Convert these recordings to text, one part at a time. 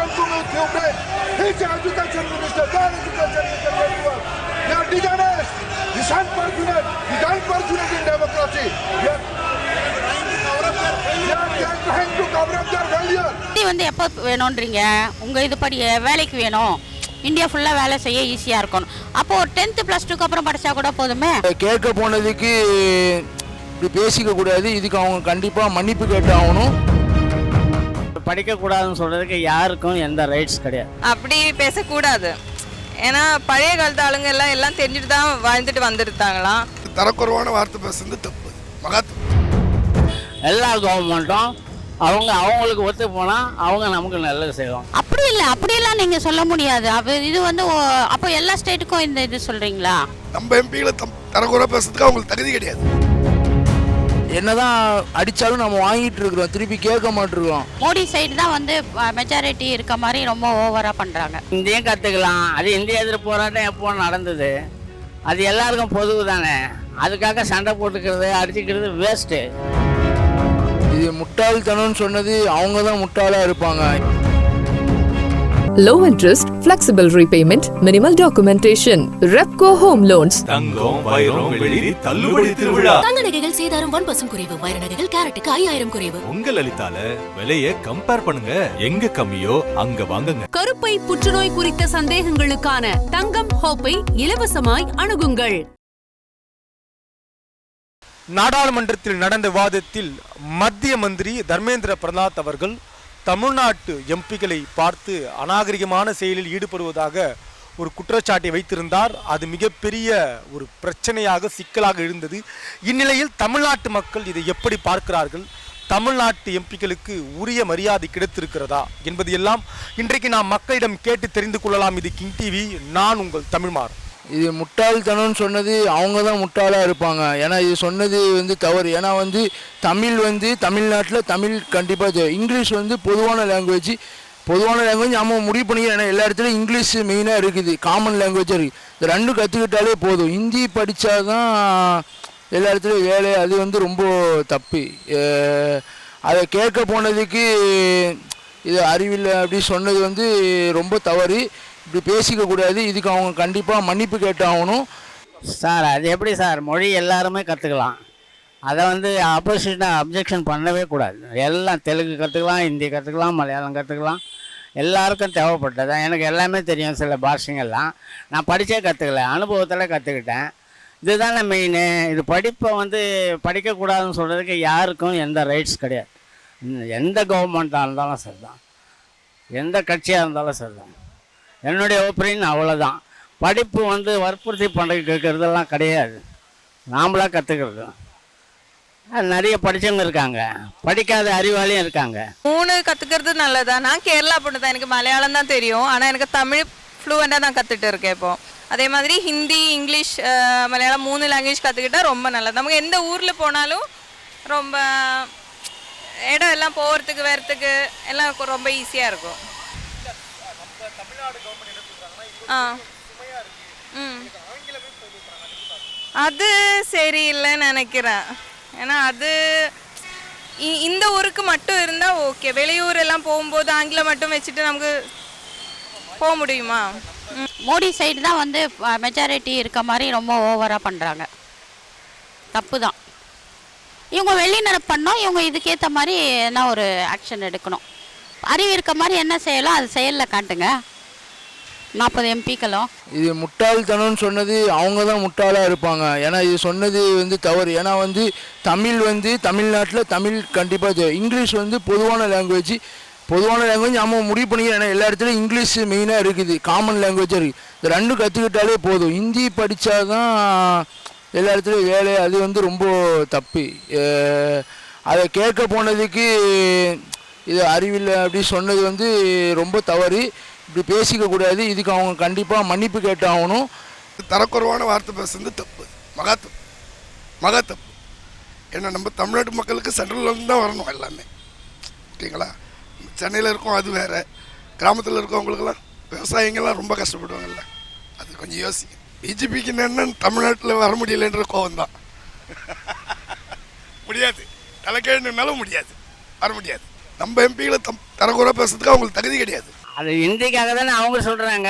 He's Education Minister, then Education Minister Network. They are dishonest. This is unfortunate. This is unfortunate in democracy. They are trying to cover up their failure. இது வந்து எப்போ வேணும்ன்றீங்க? உங்கள் இதுபடி வேலைக்கு வேணும், India ஃபுல்லாக வேலை செய்ய ஈஸியாக இருக்கணும். அப்போ ஒரு 10th +2 அப்புறம் படித்தா கூட போதுமே. கேட்க போனதுக்கு இப்படி பேசிக்க கூடாது. இதுக்கு அவங்க கண்டிப்பாக மன்னிப்பு கேட்டாகணும். படிக்கக்கூடாதுன்னு சொல்கிறதுக்கு யாருக்கும் எந்த ரைட்ஸ் கிடையாது. அப்படி பேசக்கூடாது. ஏன்னா பழைய காலத்து ஆளுங்க எல்லாம் தெரிஞ்சுட்டு தான் வாழ்ந்துட்டு வந்துருந்தாங்களாம். தரக்குறைவான வார்த்தை பேசுறது தப்பு, மகாத்மா. எல்லா கவர்மெண்ட்டும் அவங்களுக்கு ஒத்து போனால் அவங்க நமக்கு நல்லது செய்வாங்க. அப்படி இல்லை, அப்படியெல்லாம் நீங்கள் சொல்ல முடியாது. இது வந்து அப்போ எல்லா ஸ்டேட்டுக்கும் இந்த இது சொல்கிறீங்களா? நம்ம எம்பிகளை தரக்குறை பேசுறதுக்கு அவங்களுக்கு தகுதி கிடையாது. என்னதான் அடித்தாலும் நம்ம வாங்கிட்டு இருக்கிறோம், திருப்பி கேட்க மாட்டிருக்கோம். மோடி சைடு தான் வந்து மெஜாரிட்டி இருக்க மாதிரி ரொம்ப ஓவராக பண்ணுறாங்க. இந்தியும் கற்றுக்கலாம். அது இந்திய எதிர்ப்பு போராட்டம் எப்போ நடந்தது, அது எல்லாருக்கும் பொதுவு தானே. அதுக்காக சண்டை போட்டுக்கிறது அடிச்சுக்கிறது வேஸ்ட்டு. இது முட்டாள்தனம்னு சொன்னது அவங்க தான் முட்டாளாக இருப்பாங்க. Low interest, flexible repayment, minimal documentation. Repco Home Loans. தங்கம், வைரம், வெள்ளி தள்ளுபடி திருவிழா. தங்க நகைகள் சேதாரம் 1% குறைவு, வைர நகைகள் கேரட்டுக்கு 5000 குறைவு. உங்க லலிதால விலையை கம்பேர் பண்ணுங்க, எங்க கம்மியோ அங்க வாங்குங்க. கருப்பை புற்றுநோய் குறித்த சந்தேகங்களுக்கான தங்கம் ஹோப்பை இலவசமாய் அணுகுங்கள். நாடாளுமன்றத்தில் நடந்த விவாதத்தில் மத்திய மந்திரி தர்மேந்திர பிரதான் அவர்கள் தமிழ்நாட்டு எம்பிக்களை பார்த்து அநாகரிகமான செயலில் ஈடுபடுவதாக ஒரு குற்றச்சாட்டை வைத்திருந்தார். அது மிகப்பெரிய ஒரு பிரச்சனையாக சிக்கலாக இருந்தது. இந்நிலையில் தமிழ்நாட்டு மக்கள் இதை எப்படி பார்க்கிறார்கள், தமிழ்நாட்டு எம்பிக்களுக்கு உரிய மரியாதை கிடைத்திருக்கிறதா என்பது எல்லாம் இன்றைக்கு நாம் மக்களிடம் கேட்டு தெரிந்து கொள்ளலாம். இது கிங் டிவி, நான் உங்கள் தமிழ்மாறன். இது முட்டாள்தனம்னு சொன்னது அவங்க தான் முட்டாளாக இருப்பாங்க. ஏன்னா இது சொன்னது வந்து தவறு. ஏன்னா வந்து தமிழ் வந்து தமிழ்நாட்டில் தமிழ் கண்டிப்பாக, இங்கிலீஷ் வந்து பொதுவான லாங்குவேஜ் நம்ம முடிவு பண்ணிக்கிறோம். ஏன்னா எல்லா இடத்துலையும் இங்கிலீஷ் மெயினாக இருக்குது, காமன் லாங்குவேஜாக இருக்குது. இது ரெண்டும் கற்றுக்கிட்டாலே போதும். ஹிந்தி படித்தா தான் எல்லா இடத்துலையும் வேலை. அது வந்து ரொம்ப தப்பு. அதை கேட்க போனதுக்கு இது அறிவில்லை அப்படி சொன்னது வந்து ரொம்ப தவறு. இப்படி பேசிக்க கூடாது. இதுக்கு அவங்க கண்டிப்பாக மன்னிப்பு கேட்டாகணும். சார் அது எப்படி சார், மொழி எல்லாருமே கற்றுக்கலாம். அதை வந்து அப்ஜெக்ஷன் பண்ணவே கூடாது. எல்லாம் தெலுங்கு கற்றுக்கலாம், ஹிந்தி கற்றுக்கலாம், மலையாளம் கற்றுக்கலாம். எல்லாருக்கும் தேவைப்பட்டது. எனக்கு எல்லாமே தெரியும், சில பாஷைங்கள்லாம் நான் படித்தே கற்றுக்கல, அனுபவத்தில் கற்றுக்கிட்டேன். இதுதானே மெயின். இது படிப்பை வந்து படிக்கக்கூடாதுன்னு சொல்கிறதுக்கு யாருக்கும் எந்த ரைட்ஸ் கிடையாது. எந்த கவர்மெண்ட்டாக இருந்தாலும் சரி தான், எந்த கட்சியாக இருந்தாலும் சரி தான். என்னுடைய ஒப்பீனியன் அவ்வளோதான். படிப்பு வந்து வற்புறுத்தி கேட்கறதெல்லாம் கிடையாது, நாமளாக கற்றுக்கிறது. நிறைய படித்தவங்க இருக்காங்க, படிக்காத அறிவாளியும் இருக்காங்க. 3 கற்றுக்கிறது நல்லதா? நான் கேரளா பொண்ணு தான், எனக்கு மலையாளம் தான் தெரியும். ஆனால் எனக்கு தமிழ் ஃப்ளூவெண்ட்டாக தான் கற்றுட்டு இருக்கேன் இப்போ. அதே மாதிரி ஹிந்தி, இங்கிலீஷ், மலையாளம் 3 லாங்குவேஜ் கற்றுக்கிட்டால் ரொம்ப நல்லது. நமக்கு எந்த ஊரில் போனாலும் ரொம்ப இடம் எல்லாம் போகிறதுக்கு வரத்துக்கு எல்லாம் ரொம்ப ஈஸியாக இருக்கும். அது சரியில்லைன்னு நினைக்கிறேன். ஏன்னா அது இந்த ஊருக்கு மட்டும் இருந்தால் ஓகே. வெளியூர் எல்லாம் போகும்போது ஆங்கிலம் மட்டும் வச்சுட்டு நமக்கு போக முடியுமா? மோடி சைடு தான் வந்து மெஜாரிட்டி இருக்க மாதிரி ரொம்ப ஓவராக பண்ணுறாங்க. தப்பு தான். இவங்க வெளிநடப்பு பண்ணோம், இவங்க இதுக்கேற்ற மாதிரி என்ன ஒரு ஆக்ஷன் எடுக்கணும். அறிவு இருக்க மாதிரி என்ன செய்யலாம் அது செயலில் காட்டுங்க. 40 எம்பிக்களும் இது முட்டாள்தனம்னு சொன்னது அவங்க தான் முட்டாளாக இருப்பாங்க. ஏன்னா இது சொன்னது வந்து தவறு. ஏன்னா வந்து தமிழ் வந்து தமிழ்நாட்டில் தமிழ் கண்டிப்பாக, இங்கிலீஷ் வந்து பொதுவான லாங்குவேஜ் நம்ம முடிவு பண்ணிக்கிறோம். ஏன்னா எல்லா இடத்துலையும் இங்கிலீஷ் மெயினாக இருக்குது, காமன் லாங்குவேஜாக இருக்குது. இது ரெண்டும் கற்றுக்கிட்டாலே போதும். ஹிந்தி படித்தா தான் எல்லா இடத்துலையும் வேலை. அது வந்து ரொம்ப தப்பு. அதை கேட்க போனதுக்கு இது அறிவில்லை அப்படி சொன்னது வந்து ரொம்ப தவறு. இப்படி பேசிக்க கூடாது. இதுக்கு அவங்க கண்டிப்பாக மன்னிப்பு கேட்டாகணும். தரக்குறைவான வார்த்தை பேசுறது தப்பு, மகாத்தப்பு. ஏன்னா நம்ம தமிழ்நாட்டு மக்களுக்கு சென்ட்ரல்லேருந்து தான் வரணும் எல்லாமே, ஓகேங்களா? சென்னையில் இருக்கோம், அது வேறு. கிராமத்தில் இருக்கவங்களுக்கெல்லாம் விவசாயிங்கள்லாம் ரொம்ப கஷ்டப்படுவாங்கல்ல, அது கொஞ்சம் யோசிக்க. பிஜேபிக்கு என்னென்ன தமிழ்நாட்டில் வர முடியலைன்ற கோவம் தான். முடியாது, தலைக்கேழுனாலும் முடியாது, வர முடியாது. நம்ம எம்பிகளை தரக்குறை பேசுறதுக்கு அவங்களுக்கு தகுதி கிடையாது. அது இந்திக்காக தானே அவங்க சொல்கிறாங்க.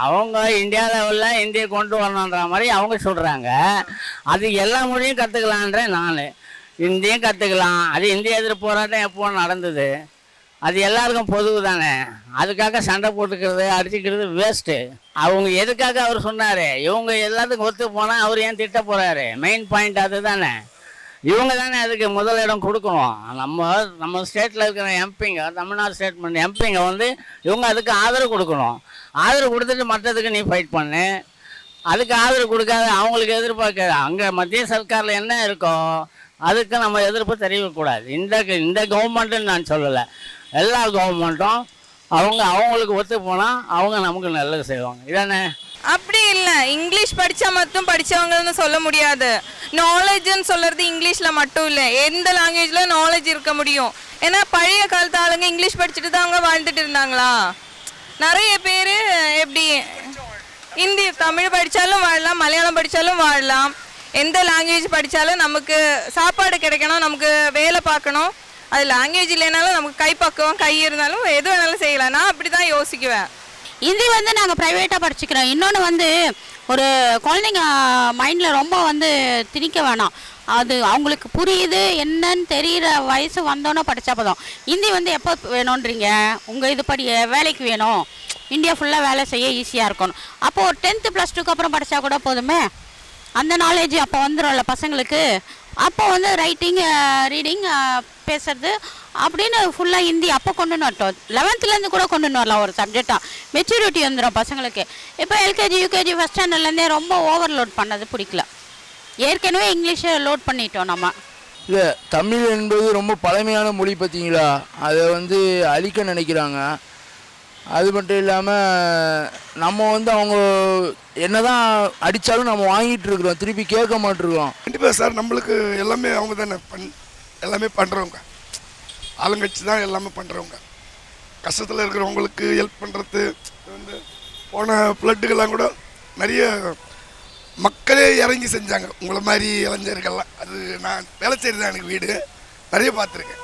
அவங்க இந்தியா லெவலில் இந்தியை கொண்டு வரணுன்ற மாதிரி அவங்க சொல்கிறாங்க. அது எல்லா மொழியும் கற்றுக்கலான்றேன் நான். இந்தியும் கற்றுக்கலாம். அது இந்திய எதிர்ப்பு போராட்டம் எப்போ நடந்தது, அது எல்லாருக்கும் பொதுவு தானே. அதுக்காக சண்டை போட்டுக்கிறது அடிச்சுக்கிறது வேஸ்ட்டு. அவங்க எதுக்காக அவர் சொன்னார், இவங்க எல்லாத்துக்கும் ஒத்து போனால் அவர் ஏன் திட்ட போகிறாரு? மெயின் பாயிண்ட் அது தானே. இவங்க தானே அதுக்கு முதலிடம் கொடுக்கணும். நம்ம ஸ்டேட்டில் இருக்கிற எம்பிங்க, தமிழ்நாடு ஸ்டேட்மெண்ட் எம்பிங்க வந்து இவங்க அதுக்கு ஆதரவு கொடுக்கணும். ஆதரவு கொடுத்துட்டு மற்றதுக்கு நீ ஃபைட் பண்ணு. அதுக்கு ஆதரவு கொடுக்காத அவங்களுக்கு எதிர்பார்க்க அங்கே மத்திய சர்க்காரில் என்ன இருக்கோ அதுக்கு நம்ம எதிர்ப்பு தெரிவிக்கக்கூடாது. இந்த கவர்மெண்ட்டுன்னு நான் சொல்லலை, எல்லா கவர்மெண்ட்டும் அவங்களுக்கு ஒத்து போனால் அவங்க நமக்கு நல்லது செய்வாங்க. இதானே? அப்படி இல்லை, இங்கிலீஷ் படித்தா மட்டும் படித்தவங்கன்னு சொல்ல முடியாது. நாலேஜ்னு சொல்கிறது இங்கிலீஷில் மட்டும் இல்லை, எந்த லாங்குவேஜில் நாலேஜ் இருக்க முடியும். ஏன்னா பழைய காலத்து ஆளுங்க இங்கிலீஷ் படிச்சுட்டு தான் அவங்க வாழ்ந்துட்டு இருந்தாங்களா. நிறைய பேர் எப்படி ஹிந்தி தமிழ் படித்தாலும் வாழலாம், மலையாளம் படித்தாலும் வாழலாம். எந்த லாங்குவேஜ் படித்தாலும் நமக்கு சாப்பாடு கிடைக்கணும், நமக்கு வேலை பார்க்கணும். அது லாங்குவேஜ் இல்லைனாலும் நமக்கு கை பக்குவம் கை இருந்தாலும் எது வேணாலும் செய்யலாம். நான் அப்படி தான் யோசிக்குவேன். ஹிந்தி வந்து நாங்கள் ப்ரைவேட்டாக படிச்சுக்கிறோம். இன்னொன்று வந்து ஒரு குழந்தைங்க மைண்டில் ரொம்ப வந்து திணிக்க வேணாம். அது அவங்களுக்கு புரியுது என்னன்னு தெரிகிற வயசு வந்தோன்னே படித்தா போதும். ஹிந்தி வந்து எப்போ வேணுன்றீங்க, உங்கள் இது படி வேலைக்கு வேணும், இந்தியா ஃபுல்லாக வேலை செய்ய ஈஸியாக இருக்கணும். அப்போது ஒரு 10th +2 அப்புறம் படித்தா கூட போதுமே. அந்த நாலேஜ் அப்போ வந்துடும்ல பசங்களுக்கு. அப்போ வந்து ரைட்டிங் ரீடிங் பேசுறது அப்படின்னு ஃபுல்லாக ஹிந்தி அப்போ கொண்டு வரட்டும். 11th கூட கொண்டு வரலாம் ஒரு சப்ஜெக்டாக. மெச்சூரிட்டி வந்துடும் பசங்களுக்கு. இப்போ எல்கேஜி யூகேஜி ஃபஸ்ட் ஸ்டாண்டர்ட்லேருந்தே ரொம்ப ஓவர்லோட் பண்ணது பிடிக்கல. ஏற்கனவே இங்கிலீஷை லோட் பண்ணிட்டோம் நம்ம. இல்லை, தமிழ் என்பது ரொம்ப பழமையான மொழி பார்த்தீங்களா, அதை வந்து அழிக்க நினைக்கிறாங்க. அது மட்டும் இல்லாமல் நம்ம வந்து அவங்க என்ன தான் அடித்தாலும் நம்ம வாங்கிட்டு இருக்கிறோம், திருப்பி கேட்க மாட்டிருக்கோம். கண்டிப்பாக சார், நம்மளுக்கு எல்லாமே அவங்க தானே எல்லாமே பண்ணுறவங்க. ஆளுங்கட்சி தான் எல்லாமே பண்ணுறவங்க. கஷ்டத்தில் இருக்கிறவங்களுக்கு ஹெல்ப் பண்ணுறது வந்து போன ஃப்ளட்டுக்கெல்லாம் கூட நிறைய மக்களே இறங்கி செஞ்சாங்க. உங்களை மாதிரி இளைஞர்கள்லாம். அது நான் வேலை செய்கிறது தான் எனக்கு வீடு, நிறைய பார்த்துருக்கேன்.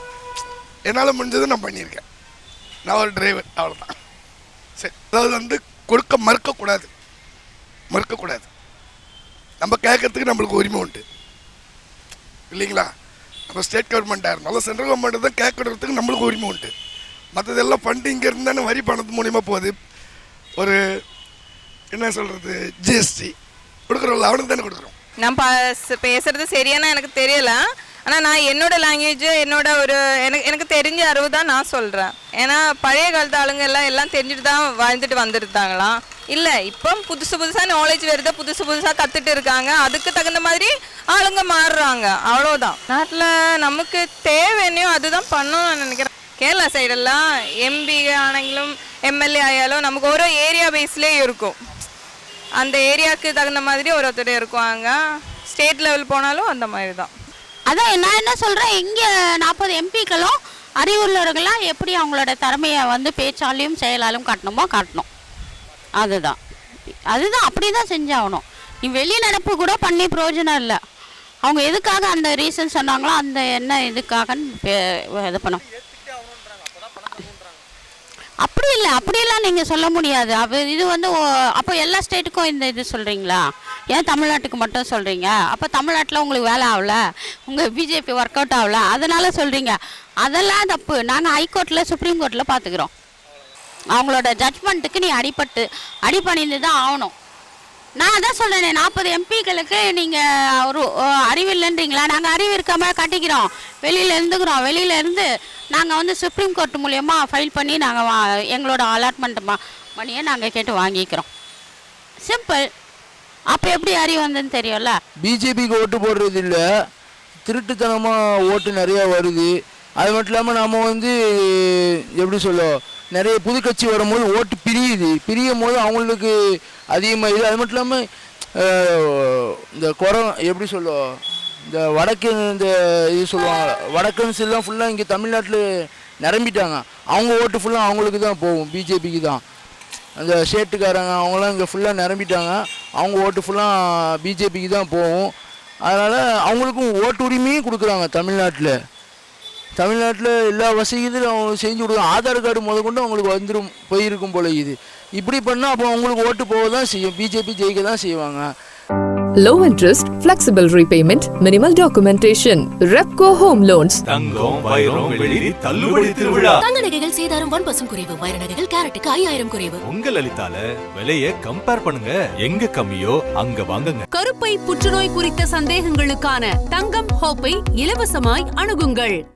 என்னால் முடிஞ்சதை நான் பண்ணியிருக்கேன். நான் ஒரு டிரைவர், அவ்வளோதான். சரி, அதாவது வந்து கொடுக்க மறுக்கக்கூடாது. நம்ம கேட்கறதுக்கு நம்மளுக்கு உரிமை உண்டு இல்லைங்களா? நம்ம ஸ்டேட் கவர்மெண்ட்டாக இருந்தாலும் சென்ட்ரல் கவர்மெண்ட்டு தான் கேட்கறதுக்கு நம்மளுக்கு உரிமை உண்டு. மற்றதெல்லாம் ஃபண்டு இங்கே இருந்தானே வரி பணத்து மூலிமா போகுது. ஒரு என்ன சொல்கிறது, ஜிஎஸ்டி கொடுக்குறோம்ல, அவனுக்கு தானே கொடுக்குறோம். நான் பேசுகிறது சரியான எனக்கு தெரியல. ஆனால் நான் என்னோடய லாங்குவேஜ் எனக்கு தெரிஞ்ச அறிவு தான் நான் சொல்கிறேன். ஏன்னா பழைய காலத்து ஆளுங்க எல்லாம் தெரிஞ்சுட்டு தான் வாழ்ந்துட்டு வந்துருந்தாங்களாம். இல்லை, இப்போ புதுசாக நாலேஜ் வருது, புதுசாக கற்றுட்டு இருக்காங்க. அதுக்கு தகுந்த மாதிரி ஆளுங்க மாறுறாங்க, அவ்வளோதான். நாட்டில் நமக்கு தேவையோ அதுதான் பண்ணணும்னு நான் நினைக்கிறேன். கேரளா சைடெல்லாம் எம்பி ஆனாலும் எம்எல்ஏ ஆயாலும் நமக்கு ஒரு ஏரியா பேஸ்லேயே இருக்கும். அந்த ஏரியாவுக்கு தகுந்த மாதிரி ஒருத்தர் இருக்குவாங்க. ஸ்டேட் லெவல் போனாலும் அந்த மாதிரி தான். அதான் நான் என்ன சொல்கிறேன், இங்கே 40 எம்பிக்களும் அறிவுள்ளவர்களாம் எப்படி அவங்களோட திறமையை வந்து பேச்சாலையும் செயலாலும் காட்டணும். அதுதான் அப்படி தான் செஞ்சாகணும். நீ வெளி நடப்பு கூட பண்ணி பிரயோஜனம் இல்லை. அவங்க எதுக்காக அந்த ரீசன் சொன்னாங்களோ அந்த என்ன இதுக்காகன்னு இது பண்ணும். அப்படியெல்லாம் நீங்கள் சொல்ல முடியாது. இது வந்து அப்போ எல்லா ஸ்டேட்டுக்கும் இந்த இது சொல்கிறீங்களா? ஏன் தமிழ்நாட்டுக்கு மட்டும் சொல்கிறீங்க? அப்போ தமிழ்நாட்டில் உங்களுக்கு வேலை ஆகல, உங்கள் பிஜேபி ஒர்க் அவுட் ஆகல, அதனால் சொல்கிறீங்க. அதெல்லாம் தப்பு. நாங்கள் ஹைகோர்ட்டில் சுப்ரீம் கோர்ட்டில் பார்த்துக்குறோம். அவங்களோட ஜட்ஜ்மெண்ட்டுக்கு நீ அடிபணிந்து தான் ஆகணும். நான் அதான் சொல்கிறேனே, 40 எம்பிக்களுக்கு நீங்கள் ஒரு அறிவில்லைன்றீங்களா? நாங்கள் அறிவு இருக்காமல் கட்டிக்கிறோம், வெளியிலேருந்து நாங்கள் வந்து சுப்ரீம் கோர்ட் மூலயமா ஃபைல் பண்ணி நாங்கள் எங்களோட அலாட்மெண்ட் மணியை நாங்கள் கேட்டு வாங்கிக்கிறோம். சிம்பிள். அப்போ எப்படி அறிவு வந்ததுன்னு தெரியும்ல. பிஜேபிக்கு ஓட்டு போடுறது இல்லை, திருட்டுத்தனமாக ஓட்டு நிறையா வருது. அது மட்டும் இல்லாமல் நம்ம வந்து எப்படி சொல்ல, நிறைய புது கட்சி வரும்போது ஓட்டு பிரியும் போது அவங்களுக்கு அதிகமாக இது. அது மட்டும் இல்லாமல் இந்த எப்படி சொல்ல, இந்த வடக்கு இந்த இது சொல்லுவாங்க, வடக்கன்ஸ் எல்லாம் ஃபுல்லாக இங்கே தமிழ்நாட்டில் நிரம்பிட்டாங்க. அவங்க ஓட்டு ஃபுல்லாக அவங்களுக்கு தான் போகும், பிஜேபிக்கு தான். அந்த ஸ்டேட்டுக்காரங்க அவங்களாம் இங்கே ஃபுல்லாக நிரம்பிட்டாங்க. அவங்க ஓட்டு ஃபுல்லாக பிஜேபிக்கு தான் போகும். அதனால் அவங்களுக்கும் ஓட்டு உரிமையும் கொடுக்குறாங்க தமிழ்நாட்டில். தமிழ்நாட்டில் எல்லா வசதிகளும் அவங்க செஞ்சு கொடுக்கும். ஆதார் கார்டு முதற்கொண்டு அவங்களுக்கு வந்துடும் போயிருக்கும் போல இது. இப்படி பண்ணால் அப்போ அவங்களுக்கு ஓட்டு போக தான் செய்யும், பிஜேபி ஜெயிக்க தான் செய்வாங்க. Low interest, flexible repayment, minimal documentation. Repco Home Loans. தங்கம் வைரம் வெள்ளி தள்ளுபடி திருவிழா. தங்க நகைகள் சேதாரம் 1% குறைவு, வைர நகைகள் கேரட்டுக்கு 5000 குறைவு. உங்க லலிதால விலையை கம்பேர் பண்ணுங்க, எங்க கம்மியோ அங்க வாங்குங்க. கருப்பை புற்றுநோய் குறித்த சந்தேகங்களுக்கான தங்கம் ஹோப்பை இலவசமாய் அணுகுங்கள்.